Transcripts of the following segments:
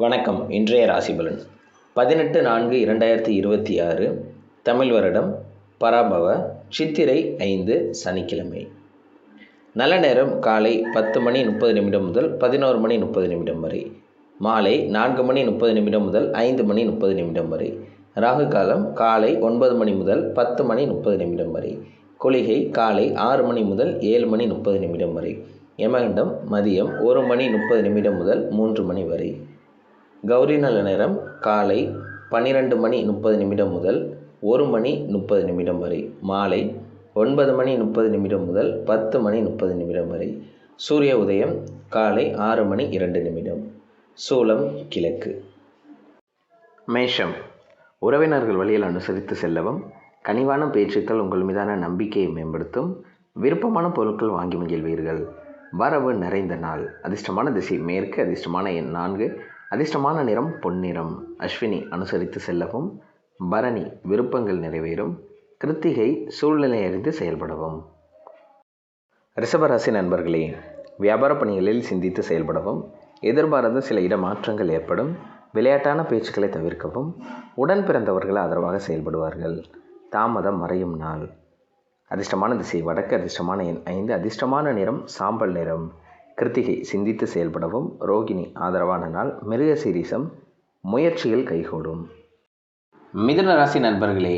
வணக்கம். இன்றைய ராசிபலன் 18/4/2026 தமிழ் வருடம் பராபவ சித்திரை 5 சனிக்கிழமை. நல்ல நேரம் காலை 10:30 முதல் 11:30 வரை, மாலை 4:30 முதல் 5:30 வரை, ராகு காலம் காலை 9 முதல் 10:30 வரை, குளிகை காலை 6 முதல் 7:30 வரை, யமகண்டம் மதியம் 1:30 முதல் 3 வரை, கௌரி நல்ல நேரம் காலை 12:30 முதல் 1:30 வரை, மாலை 9:30 முதல் 10:30 வரை, சூரிய உதயம் காலை 6:02. சூலம் கிழக்கு. மேஷம். உறவினர்கள் வழியில் அனுசரித்து செல்லவும், கனிவான பேச்சுக்கள் உங்கள் மீதான நம்பிக்கையை மேம்படுத்தும். விருப்பமான பொருட்கள் வாங்கி மகிழ்வீர்கள். வரவு நிறைந்த நாள். அதிர்ஷ்டமான திசை மேற்கு. அதிர்ஷ்டமான எண் 4. அதிர்ஷ்டமான நிறம் பொன்னிறம். அஸ்வினி அனுசரித்து செல்லவும். பரணி விருப்பங்கள் நிறைவேறும். கிருத்திகை சூழ்நிலை அறிந்து செயல்படவும். ரிஷபராசி நண்பர்களே, வியாபார பணிகளில் சிந்தித்து செயல்படவும், எதிர்பாராத சில இடமாற்றங்கள் ஏற்படும். விளையாட்டான பேச்சுக்களை தவிர்க்கவும். உடன் பிறந்தவர்கள் ஆதரவாக செயல்படுவார்கள். தாமதம் மறையும் நாள். அதிர்ஷ்டமான திசை வடக்கு. அதிர்ஷ்டமான எண் 5. அதிர்ஷ்டமான நிறம் சாம்பல் நிறம். கிருத்திகை சிந்தித்து செயல்படவும். ரோகிணி ஆதரவான நாள். மிருக சீரிசம் முயற்சிகள் கைகூடும். மிதுன ராசி நண்பர்களே,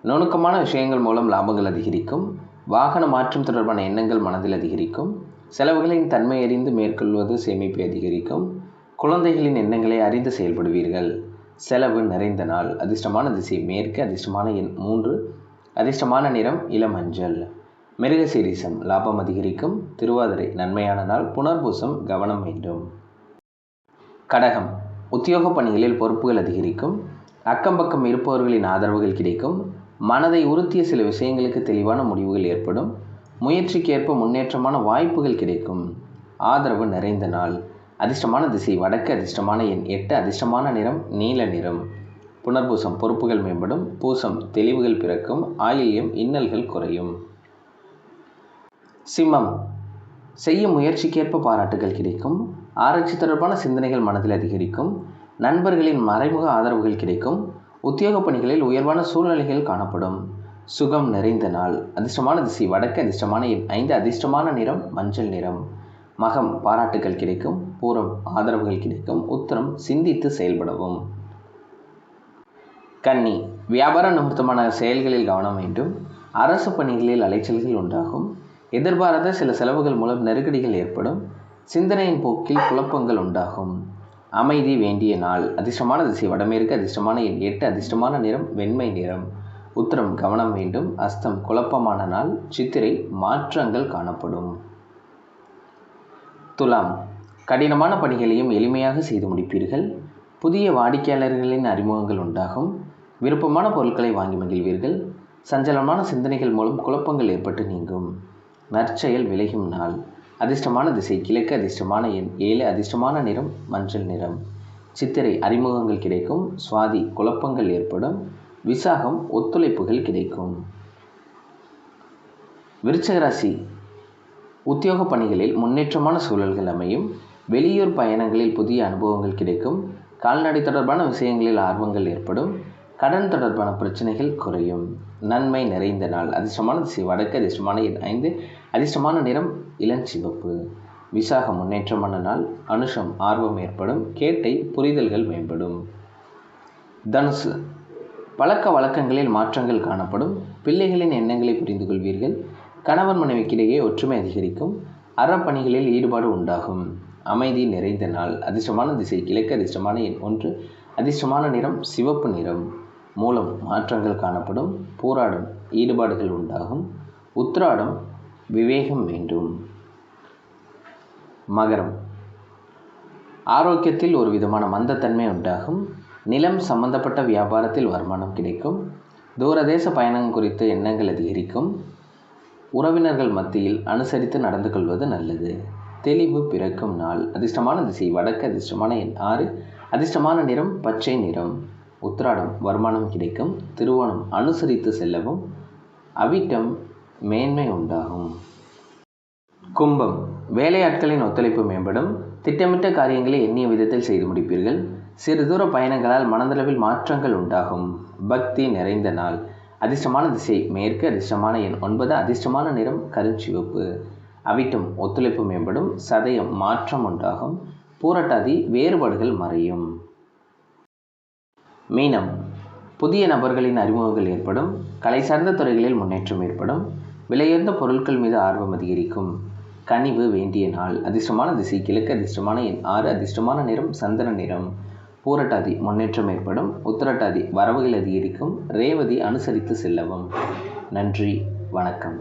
நுணுக்கமான விஷயங்கள் மூலம் லாபங்கள் அதிகரிக்கும். வாகன மாற்றம் தொடர்பான எண்ணங்கள் மனதில் அதிகரிக்கும். செலவுகளின் தன்மை அறிந்து மேற்கொள்வது சேமிப்பை அதிகரிக்கும். குழந்தைகளின் எண்ணங்களை அறிந்து செயல்படுவீர்கள். செலவு நிறைந்த நாள். அதிர்ஷ்டமான திசை மேற்கு. அதிர்ஷ்டமான எண் 3. அதிர்ஷ்டமான நிறம் இளமஞ்சள். மிருக சீரிசம் லாபம் அதிகரிக்கும். திருவாதிரை நன்மையான நாள். புனர்பூசம் கவனம் வேண்டும். கடகம். உத்தியோக பணிகளில் பொறுப்புகள் அதிகரிக்கும். அக்கம்பக்கம் இருப்பவர்களின் ஆதரவுகள் கிடைக்கும். மனதை உறுத்திய சில விஷயங்களுக்கு தெளிவான முடிவுகள் ஏற்படும். முயற்சிக்கேற்ப முன்னேற்றமான வாய்ப்புகள் கிடைக்கும். ஆதரவு நிறைந்த நாள். அதிர்ஷ்டமான திசை வடக்கு. அதிர்ஷ்டமான எண் 8. அதிர்ஷ்டமான நிறம் நீல நிறம். புனர்பூசம் பொறுப்புகள் மேம்படும். பூசம் தெளிவுகள் பிறக்கும். ஆயில்யம் இன்னல்கள் குறையும். சிம்மம். செய்யும் முயற்சிக்கேற்ப பாராட்டுகள் கிடைக்கும். ஆராய்ச்சி தொடர்பான சிந்தனைகள் மனதில் அதிகரிக்கும். நண்பர்களின் மறைமுக ஆதரவுகள் கிடைக்கும். உத்தியோக பணிகளில் உயர்வான சூழ்நிலைகள் காணப்படும். சுகம் நிறைந்த நாள். அதிர்ஷ்டமான திசை வடக்கு. அதிர்ஷ்டமான எண் 5. அதிர்ஷ்டமான நிறம் மஞ்சள் நிறம். மகம் பாராட்டுகள் கிடைக்கும். பூரம் ஆதரவுகள் கிடைக்கும். உத்திரம் சிந்தித்து செயல்படவும். கன்னி. வியாபார நிமித்தமான செயல்களில் கவனம் வேண்டும். அரசு பணிகளில் அலைச்சல்கள் உண்டாகும். எதிர்பாராத சில செலவுகள் மூலம் நெருக்கடிகள் ஏற்படும். சிந்தனையின் போக்கில் குழப்பங்கள் உண்டாகும். அமைதி வேண்டிய நாள். அதிர்ஷ்டமான திசை வடமேற்கு. அதிர்ஷ்டமான எண் 8. அதிர்ஷ்டமான நிறம் வெண்மை நிறம். உத்திரம் கவனம் வேண்டும். அஸ்தம் குழப்பமான நாள். சித்திரை மாற்றங்கள் காணப்படும். துலாம். கடினமான பணிகளையும் எளிமையாக செய்து முடிப்பீர்கள். புதிய வாடிக்கையாளர்களின் அறிமுகங்கள் உண்டாகும். விருப்பமான பொருட்களை வாங்கி மகிழ்வீர்கள். சஞ்சலமான சிந்தனைகள் மூலம் குழப்பங்கள் ஏற்பட்டு நீங்கும். நற்செயல் விளையும் நாள். அதிர்ஷ்டமான திசை கிழக்கு. அதிர்ஷ்டமான எண் 7. அதிர்ஷ்டமான நிறம் மஞ்சள் நிறம். சித்திரை அறிமுகங்கள் கிடைக்கும். சுவாதி குழப்பங்கள் ஏற்படும். விசாகம் ஒத்துழைப்புகள் கிடைக்கும். விருச்சிக ராசி. உத்தியோக பணிகளில் முன்னேற்றமான சூழல்கள் அமையும். வெளியூர் பயணங்களில் புதிய அனுபவங்கள் கிடைக்கும். கால்நடை தொடர்பான விஷயங்களில் ஆர்வங்கள் ஏற்படும். கடன் தொடர்பான பிரச்சனைகள் குறையும். நன்மை நிறைந்த நாள். அதிர்ஷ்டமான திசை வடக்கு. அதிர்ஷ்டமான எண் 5. அதிர்ஷ்டமான நிறம் இளஞ்சிவப்பு. விசாகம் முன்னேற்றமான நாள். அனுஷம் ஆர்வம் ஏற்படும். கேட்டை புரிதல்கள் மேம்படும். தனுசு. பழக்க வழக்கங்களில் மாற்றங்கள் காணப்படும். பிள்ளைகளின் எண்ணங்களை புரிந்து கொள்வீர்கள். கணவன் மனைவிக்கிடையே ஒற்றுமை அதிகரிக்கும். அறப்பணிகளில் ஈடுபாடு உண்டாகும். அமைதி நிறைந்த நாள். அதிர்ஷ்டமான திசை கிழக்கு. அதிர்ஷ்டமான எண் 1. அதிர்ஷ்டமான நிறம் சிவப்பு நிறம். மூலம் மாற்றங்கள் காணப்படும். போராடும் ஈடுபாடுகள் உண்டாகும். உத்திராடம் விவேகம் வேண்டும். மகரம். ஆரோக்கியத்தில் ஒரு விதமான மந்தத்தன்மை உண்டாகும். நிலம் சம்பந்தப்பட்ட வியாபாரத்தில் வருமானம் கிடைக்கும். தூரதேச பயணம் குறித்த எண்ணங்கள் அதிகரிக்கும். உறவினர்கள் மத்தியில் அனுசரித்து நடந்து கொள்வது நல்லது. தெளிவு பிறக்கும் நாள். அதிர்ஷ்டமான திசை வடக்கு. அதிர்ஷ்டமான எண் 6. அதிர்ஷ்டமான நிறம் பச்சை நிறம். உத்திராடம் வருமானம் கிடைக்கும். திருவோணம் அனுசரித்து செல்லவும். அவிட்டம் மேன்மை உண்டாகும். கும்பம். வேலையாட்களின் ஒத்துழைப்பு மேம்படும். திட்டமிட்ட காரியங்களை எண்ணிய விதத்தில் செய்து முடிப்பீர்கள். சிறு தூர பயணங்களால் மனதளவில் மாற்றங்கள் உண்டாகும். பக்தி நிறைந்த நாள். அதிர்ஷ்டமான திசை மேற்கு. அதிர்ஷ்டமான எண் 9. அதிர்ஷ்டமான நிறம் கருஞ்சிவப்பு. அவிட்டம் ஒத்துழைப்பு மேம்படும். சதயம் மாற்றம் உண்டாகும். பூரட்டாதி வேறுபாடுகள் மறையும். மீனம். புதிய நபர்களின் அறிமுகங்கள் ஏற்படும். கலை சார்ந்த துறைகளில் முன்னேற்றம் ஏற்படும். விலையுயர்ந்த பொருட்கள் மீது ஆர்வம் அதிகரிக்கும். கனிவு வேண்டிய நாள். அதிர்ஷ்டமான திசை கிழக்கு. அதிர்ஷ்டமான எண் 6. அதிர்ஷ்டமான நிறம் சந்தன நிறம். பூரட்டாதி முன்னேற்றம் ஏற்படும். உத்திரட்டாதி வரவுகள் அதிகரிக்கும். ரேவதி அனுசரித்து செல்லவும். நன்றி, வணக்கம்.